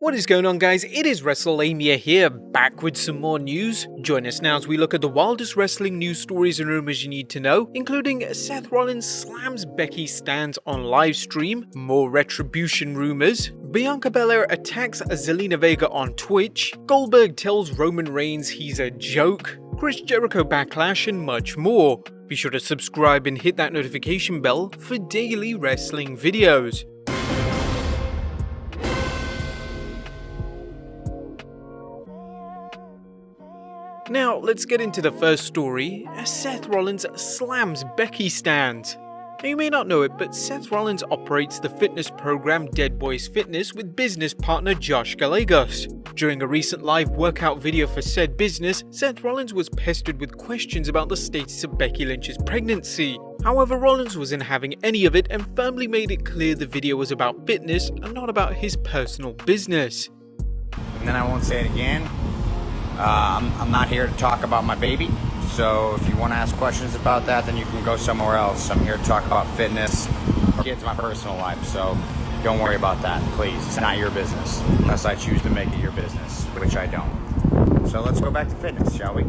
What is going on, guys? It is Wrestlelamia here, back with some more news. Join us now as we look at the wildest wrestling news stories and rumors you need to know, including Seth Rollins slams Becky stands on Livestream, more Retribution rumors, Bianca Belair attacks Zelina Vega on Twitch, Goldberg tells Roman Reigns he's a joke, Chris Jericho Backlash, and much more. Be sure to subscribe and hit that notification bell for daily wrestling videos. Now, let's get into the first story, as Seth Rollins slams Becky stands. Now, you may not know it, but Seth Rollins operates the fitness program Dead Boys Fitness with business partner Josh Gallegos. During a recent live workout video for said business, Seth Rollins was pestered with questions about the status of Becky Lynch's pregnancy. However, Rollins wasn't having any of it and firmly made it clear the video was about fitness and not about his personal business. And then I won't say it again. I'm not here to talk about my baby, so if you want to ask questions about that, then you can go somewhere else. I'm here to talk about fitness, kids, my personal life, so don't worry about that, please. It's not your business, unless I choose to make it your business, which I don't. So let's go back to fitness, shall we?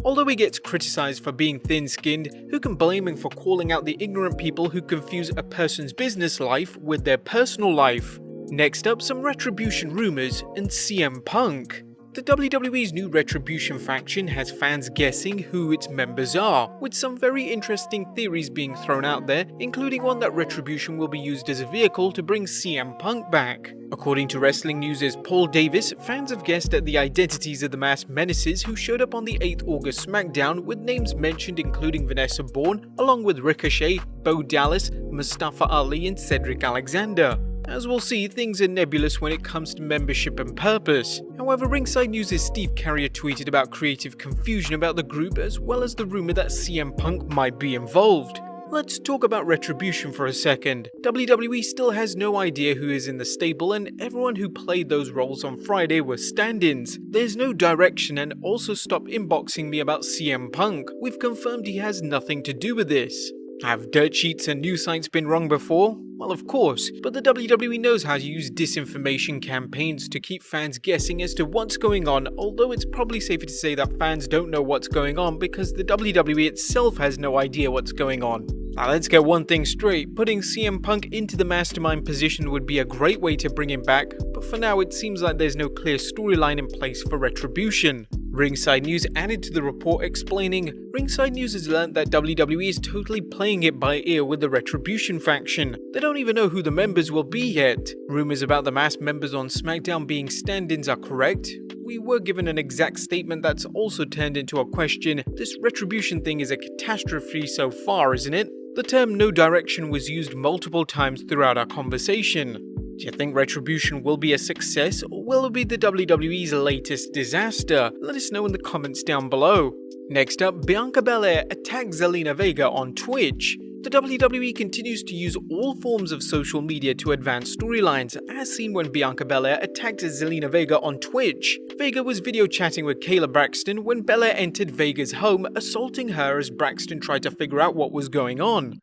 Although he gets criticized for being thin-skinned, who can blame him for calling out the ignorant people who confuse a person's business life with their personal life? Next up, some Retribution rumors and CM Punk. The WWE's new Retribution faction has fans guessing who its members are, with some very interesting theories being thrown out there, including one that Retribution will be used as a vehicle to bring CM Punk back. According to Wrestling News' Paul Davis, fans have guessed at the identities of the masked menaces who showed up on the 8th August SmackDown, with names mentioned including Vanessa Bourne, along with Ricochet, Bo Dallas, Mustafa Ali, and Cedric Alexander. As we'll see, things are nebulous when it comes to membership and purpose. However, Ringside News' Steve Carrier tweeted about creative confusion about the group, as well as the rumor that CM Punk might be involved. Let's talk about Retribution for a second. WWE still has no idea who is in the stable, and everyone who played those roles on Friday were stand-ins. There's no direction, and also stop inboxing me about CM Punk. We've confirmed he has nothing to do with this. Have dirt sheets and news sites been wrong before? Well, of course, but the WWE knows how to use disinformation campaigns to keep fans guessing as to what's going on, although it's probably safer to say that fans don't know what's going on because the WWE itself has no idea what's going on. Now let's get one thing straight, putting CM Punk into the mastermind position would be a great way to bring him back, but for now it seems like there's no clear storyline in place for Retribution. Ringside News added to the report explaining, Ringside News has learned that WWE is totally playing it by ear with the Retribution faction. They don't even know who the members will be yet. Rumors about the masked members on SmackDown being stand-ins are correct. We were given an exact statement that's also turned into a question. This Retribution thing is a catastrophe so far, isn't it? The term no direction was used multiple times throughout our conversation. Do you think Retribution will be a success, or will it be the WWE's latest disaster? Let us know in the comments down below. Next up, Bianca Belair attacks Zelina Vega on Twitch. The WWE continues to use all forms of social media to advance storylines, as seen when Bianca Belair attacked Zelina Vega on Twitch. Vega was video chatting with Kayla Braxton when Belair entered Vega's home, assaulting her as Braxton tried to figure out what was going on.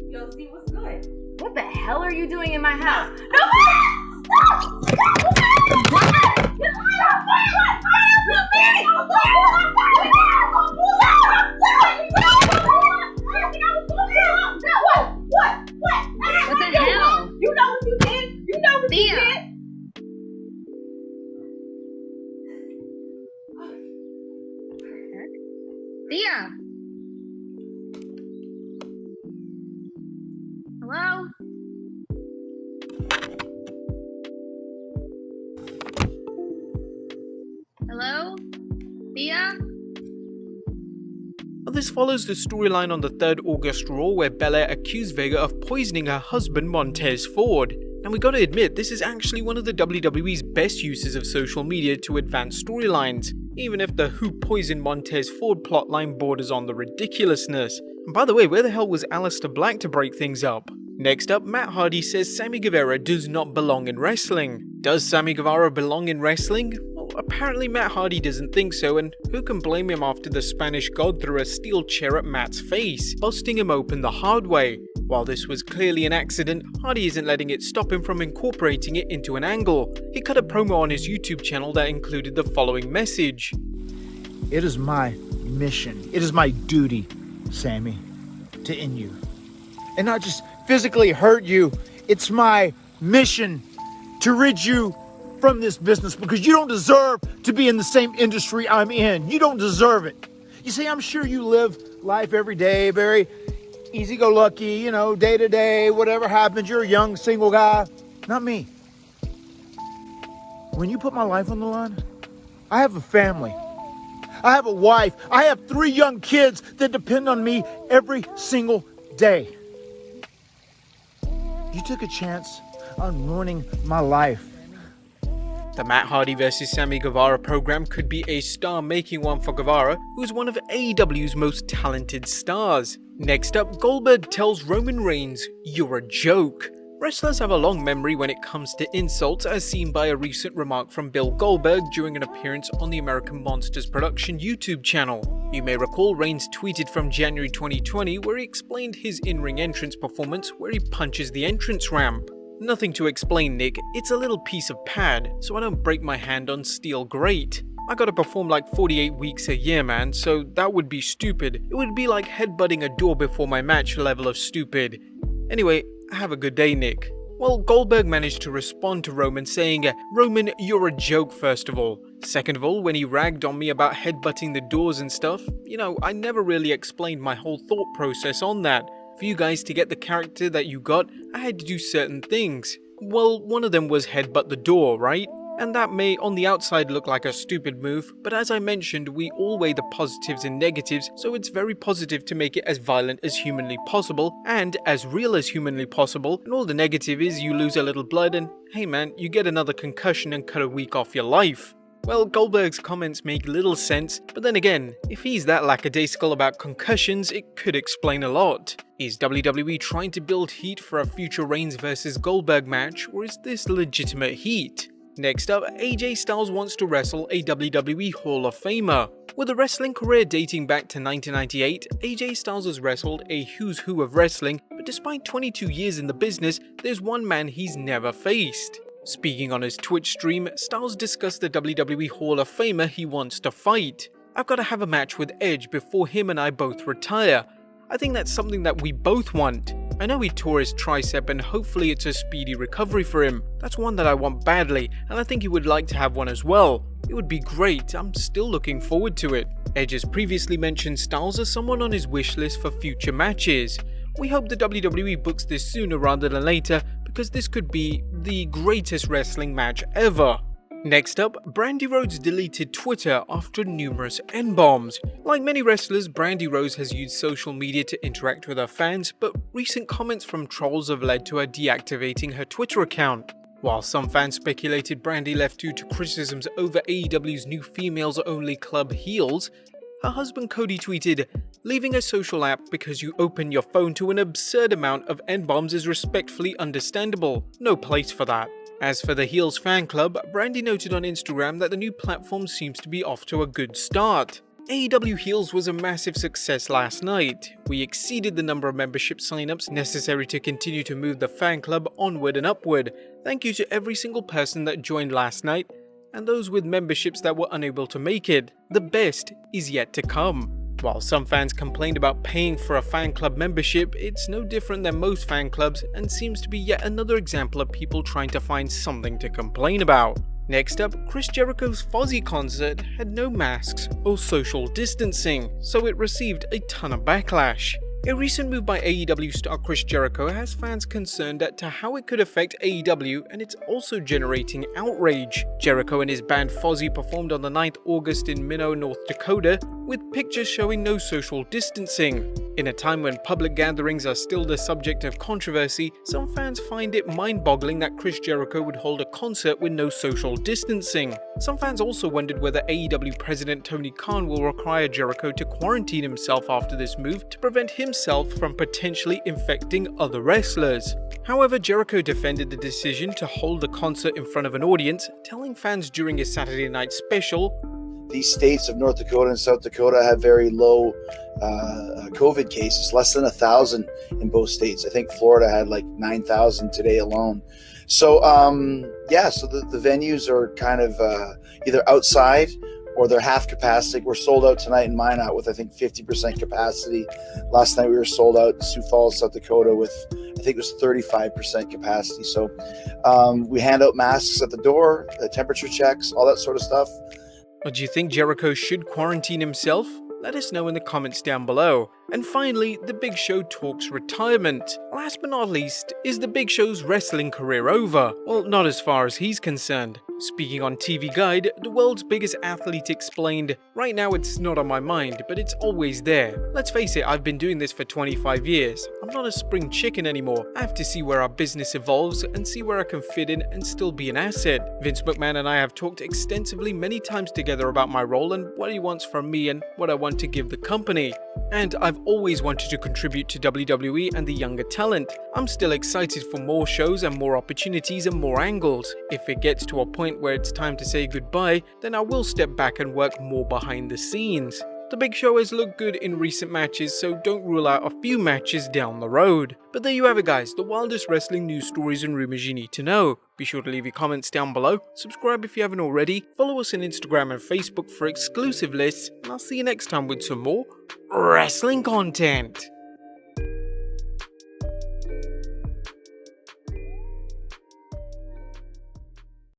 Yo, see what's good? What the hell are you doing in my house? No! Stop! What the hell? You know what you did? You know what you did? Thea! Hello? Hello? Thea? This follows the storyline on the 3rd August Raw where Belair accused Vega of poisoning her husband Montez Ford. And we gotta admit, this is actually one of the WWE's best uses of social media to advance storylines, even if the who poisoned Montez Ford plotline borders on the ridiculousness. And by the way, where the hell was Aleister Black to break things up? Next up, Matt Hardy says Sammy Guevara does not belong in wrestling. Does Sammy Guevara belong in wrestling? Well, apparently Matt Hardy doesn't think so, and who can blame him after the Spanish God threw a steel chair at Matt's face, busting him open the hard way. While this was clearly an accident, Hardy isn't letting it stop him from incorporating it into an angle. He cut a promo on his YouTube channel that included the following message. It is my mission, it is my duty, Sammy, to end you. And not just physically hurt you, it's my mission to rid you from this business because you don't deserve to be in the same industry I'm in. You don't deserve it. You see, I'm sure you live life every day, very easy-go-lucky, day to day, whatever happens. You're a young, single guy. Not me. When you put my life on the line, I have a family. I have a wife. I have 3 young kids that depend on me every single day. You took a chance on ruining my life. The Matt Hardy vs Sammy Guevara program could be a star-making one for Guevara, who is one of AEW's most talented stars. Next up, Goldberg tells Roman Reigns, "You're a joke." Wrestlers have a long memory when it comes to insults, as seen by a recent remark from Bill Goldberg during an appearance on the American Monsters Production YouTube channel. You may recall Reigns tweeted from January 2020 where he explained his in-ring entrance performance where he punches the entrance ramp. Nothing to explain, Nick, it's a little piece of pad, so I don't break my hand on steel grate. I gotta perform like 48 weeks a year, man, so that would be stupid. It would be like headbutting a door before my match level of stupid. Anyway, have a good day, Nick. Well, Goldberg managed to respond to Roman saying, "Roman, you're a joke first of all. Second of all, when he ragged on me about headbutting the doors and stuff, I never really explained my whole thought process on that. For you guys to get the character that you got, I had to do certain things. Well, one of them was headbutt the door, right? And that may on the outside look like a stupid move, but as I mentioned, we all weigh the positives and negatives, so it's very positive to make it as violent as humanly possible, and as real as humanly possible, and all the negative is you lose a little blood and, hey man, you get another concussion and cut a week off your life." Well, Goldberg's comments make little sense, but then again, if he's that lackadaisical about concussions, it could explain a lot. Is WWE trying to build heat for a future Reigns vs Goldberg match, or is this legitimate heat? Next up, AJ Styles wants to wrestle a WWE Hall of Famer. With a wrestling career dating back to 1998, AJ Styles has wrestled a who's who of wrestling, but despite 22 years in the business, there's one man he's never faced. Speaking on his Twitch stream, Styles discussed the WWE Hall of Famer he wants to fight. "I've got to have a match with Edge before him and I both retire. I think that's something that we both want. I know he tore his tricep and hopefully it's a speedy recovery for him. That's one that I want badly, and I think he would like to have one as well. It would be great, I'm still looking forward to it." Edge has previously mentioned Styles as someone on his wish list for future matches. We hope the WWE books this sooner rather than later, because this could be the greatest wrestling match ever. Next up, Brandi Rhodes deleted Twitter after numerous N-bombs. Like many wrestlers, Brandi Rhodes has used social media to interact with her fans, but recent comments from trolls have led to her deactivating her Twitter account. While some fans speculated Brandi left due to criticisms over AEW's new females-only club Heels, her husband Cody tweeted, "Leaving a social app because you open your phone to an absurd amount of N-bombs is respectfully understandable. No place for that." As for the Heels fan club, Brandi noted on Instagram that the new platform seems to be off to a good start. AEW Heels was a massive success last night. We exceeded the number of membership signups necessary to continue to move the fan club onward and upward. Thank you to every single person that joined last night, and those with memberships that were unable to make it. The best is yet to come. While some fans complained about paying for a fan club membership, it's no different than most fan clubs and seems to be yet another example of people trying to find something to complain about. Next up, Chris Jericho's Fozzy concert had no masks or social distancing, so it received a ton of backlash. A recent move by AEW star Chris Jericho has fans concerned as to how it could affect AEW, and it's also generating outrage. Jericho and his band Fozzy performed on the 9th August in Minot, North Dakota, with pictures showing no social distancing. In a time when public gatherings are still the subject of controversy, some fans find it mind-boggling that Chris Jericho would hold a concert with no social distancing. Some fans also wondered whether AEW President Tony Khan will require Jericho to quarantine himself after this move to prevent himself from potentially infecting other wrestlers. However, Jericho defended the decision to hold the concert in front of an audience, telling fans during his Saturday night special, these states of North Dakota and South Dakota have very low COVID cases, less than 1,000 in both states. I think Florida had like 9,000 today alone. So so the venues are kind of either outside or they're half capacity. We're sold out tonight in Minot with I think 50% capacity. Last night we were sold out in Sioux Falls, South Dakota with I think it was 35% capacity. So we hand out masks at the door, temperature checks, all that sort of stuff. Or do you think Jericho should quarantine himself? Let us know in the comments down below. And finally, The Big Show talks retirement. Last but not least, is The Big Show's wrestling career over? Well, not as far as he's concerned. Speaking on TV Guide, the world's biggest athlete explained, "Right now it's not on my mind, but it's always there. Let's face it, I've been doing this for 25 years. I'm not a spring chicken anymore. I have to see where our business evolves and see where I can fit in and still be an asset. Vince McMahon and I have talked extensively many times together about my role and what he wants from me and what I want to give the company. And I've always wanted to contribute to WWE and the younger talent. I'm still excited for more shows and more opportunities and more angles. If it gets to a point where it's time to say goodbye, then I will step back and work more behind the scenes. The Big Show has looked good in recent matches, so don't rule out a few matches down the road." But there you have it guys, the wildest wrestling news stories and rumors you need to know. Be sure to leave your comments down below, subscribe if you haven't already, follow us on Instagram and Facebook for exclusive lists, and I'll see you next time with some more wrestling content.